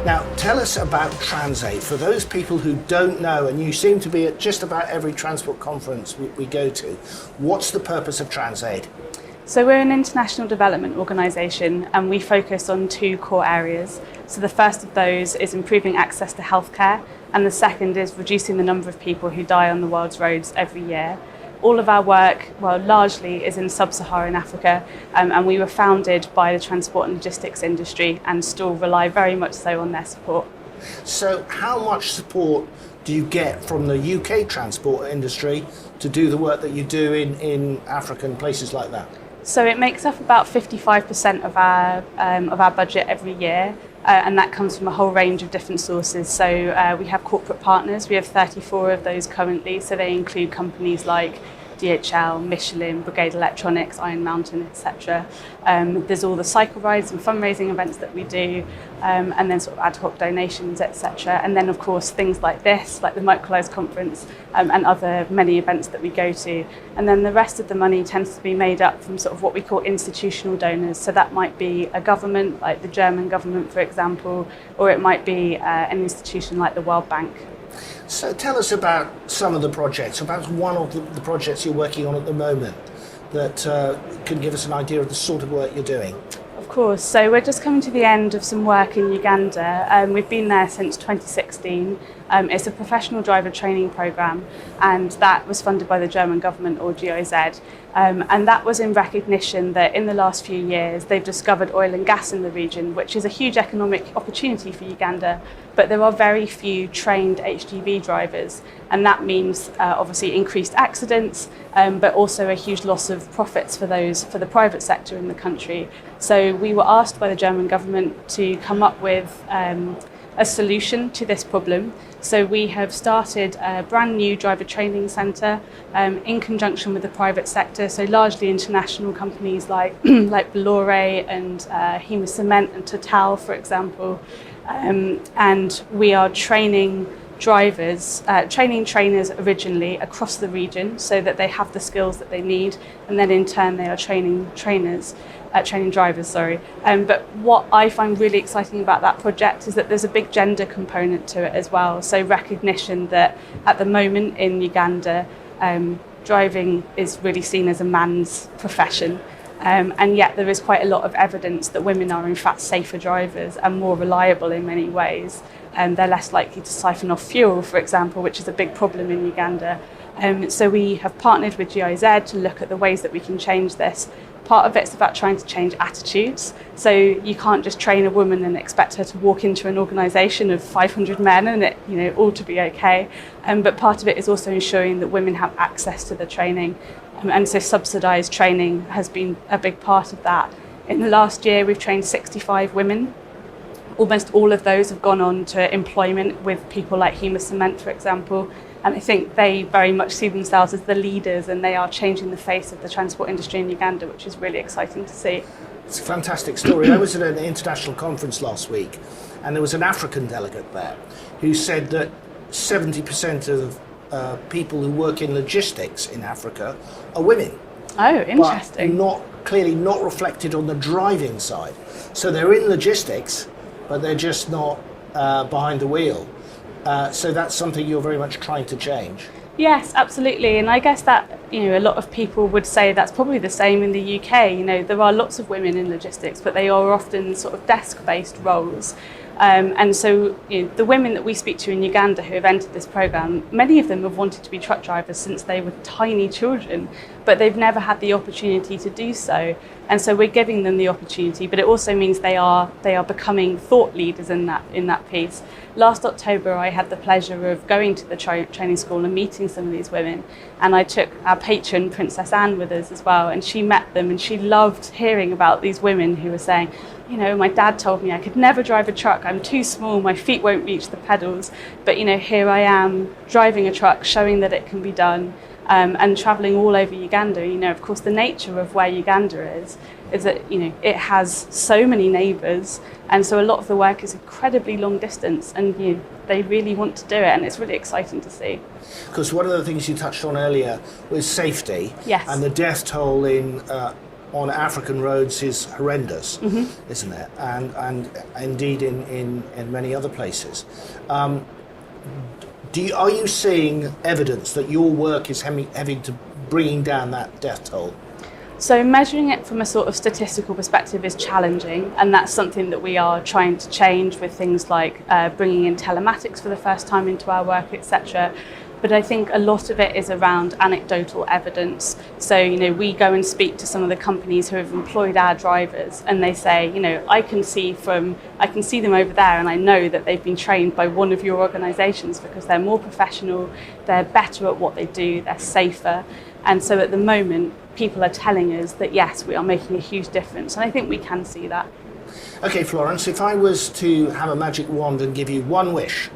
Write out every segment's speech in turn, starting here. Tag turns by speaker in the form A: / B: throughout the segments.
A: Now, tell us about Transaid. For those people who don't know, and you seem to be at just about every transport conference we go to, what's the purpose of Transaid?
B: So we're an international development organisation and we focus on two core areas. So the first of those is improving access to healthcare, and the second is reducing the number of people who die on the world's roads every year. All of our work, well, largely is in sub-Saharan Africa, and we were founded by the transport and logistics industry and still rely very much so on their support.
A: So how much support do you get from the UK transport industry to do the work that you do in Africa and places like that?
B: So it makes up about 55% of our budget every year. And that comes from a whole range of different sources. So we have corporate partners. We have 34 of those currently. So they include companies like DHL, Michelin, Brigade Electronics, Iron Mountain, etc. There's all the cycle rides and fundraising events that we do, and then sort of ad hoc donations, etc. And then, of course, things like this, like the Micronise conference, and other many events that we go to. And then the rest of the money tends to be made up from sort of what we call institutional donors. So that might be a government, like the German government, for example, or it might be an institution like the World Bank.
A: So tell us about some of the projects, about one of the projects you're working on at the moment that can give us an idea of the sort of work you're doing.
B: Of course, so we're just coming to the end of some work in Uganda. We've been there since 2016. It's a professional driver training programme, and that was funded by the German government, or GIZ. And that was in recognition that in the last few years they've discovered oil and gas in the region, which is a huge economic opportunity for Uganda, but there are very few trained HGV drivers, and that means obviously increased accidents, but also a huge loss of profits for the private sector in the country. So we were asked by the German government to come up with a solution to this problem. So we have started a brand new driver training centre in conjunction with the private sector, so largely international companies like like Bolloré and Hema Cement and Total, for example. And we are training trainers originally across the region so that they have the skills that they need, and then in turn they are training drivers. But what I find really exciting about that project is that there's a big gender component to it as well. So recognition that at the moment in Uganda, driving is really seen as a man's profession. And yet there is quite a lot of evidence that women are in fact safer drivers and more reliable in many ways. They're less likely to siphon off fuel, for example, which is a big problem in Uganda. So we have partnered with GIZ to look at the ways that we can change this. Part of it's about trying to change attitudes. So you can't just train a woman and expect her to walk into an organisation of 500 men and it, all to be okay. But part of it is also ensuring that women have access to the training. And so subsidised training has been a big part of that. In the last year, we've trained 65 women. Almost all of those have gone on to employment with people like Hema Cement, for example. And I think they very much see themselves as the leaders, and they are changing the face of the transport industry in Uganda, which is really exciting to see.
A: It's a fantastic story. I was at an international conference last week, and there was an African delegate there who said that 70% of people who work in logistics in Africa are women.
B: Oh, interesting.
A: But clearly not reflected on the driving side. So they're in logistics, but they're just not behind the wheel. So that's something you're very much trying to change.
B: Yes, absolutely. And I guess that, a lot of people would say that's probably the same in the UK. There are lots of women in logistics, but they are often sort of desk-based roles. And so the women that we speak to in Uganda who have entered this programme, many of them have wanted to be truck drivers since they were tiny children, but they've never had the opportunity to do so. And so we're giving them the opportunity, but it also means they are becoming thought leaders in that piece. Last October, I had the pleasure of going to the training school and meeting some of these women, and I took our patron, Princess Anne, with us as well, and she met them, and she loved hearing about these women who were saying, my dad told me I could never drive a truck, I'm too small, my feet won't reach the pedals, but here I am driving a truck, showing that it can be done, and travelling all over Uganda. Of course, the nature of where Uganda is that, it has so many neighbours, and so a lot of the work is incredibly long distance, and they really want to do it, and it's really exciting to see.
A: Because one of the things you touched on earlier was safety.
B: Yes.
A: And the death toll in on African roads is horrendous, isn't it? And indeed in many other places. Are you seeing evidence that your work is having to bringing down that death toll?
B: So measuring it from a sort of statistical perspective is challenging, and that's something that we are trying to change with things like bringing in telematics for the first time into our work, etc. But I think a lot of it is around anecdotal evidence. So, we go and speak to some of the companies who have employed our drivers, and they say, I can see them over there, and I know that they've been trained by one of your organisations because they're more professional, they're better at what they do, they're safer. And so at the moment, people are telling us that yes, we are making a huge difference, and I think we can see that.
A: Okay, Florence, if I was to have a magic wand and give you one wish,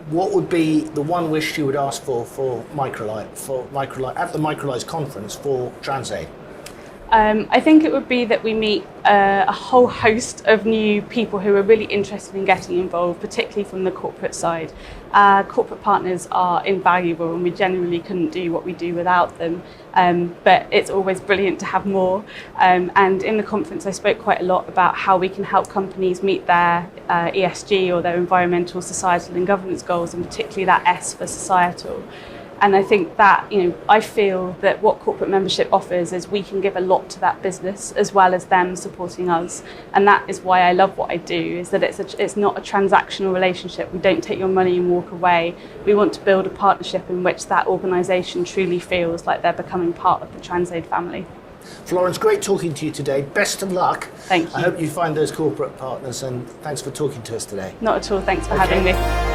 A: what would be the one wish you would ask for Micronise at the Micronise conference for TransAid?
B: I think it would be that we meet a whole host of new people who are really interested in getting involved, particularly from the corporate side. Our corporate partners are invaluable, and we genuinely couldn't do what we do without them. But it's always brilliant to have more. And in the conference, I spoke quite a lot about how we can help companies meet their ESG or their environmental, societal and governance goals, and particularly that S for societal. And I think that, I feel that what corporate membership offers is we can give a lot to that business as well as them supporting us. And that is why I love what I do, is that it's not a transactional relationship. We don't take your money and walk away. We want to build a partnership in which that organisation truly feels like they're becoming part of the TransAid family.
A: Florence, great talking to you today. Best of luck.
B: Thank you.
A: I hope you find those corporate partners, and thanks for talking to us today.
B: Not at all. Thanks for having me.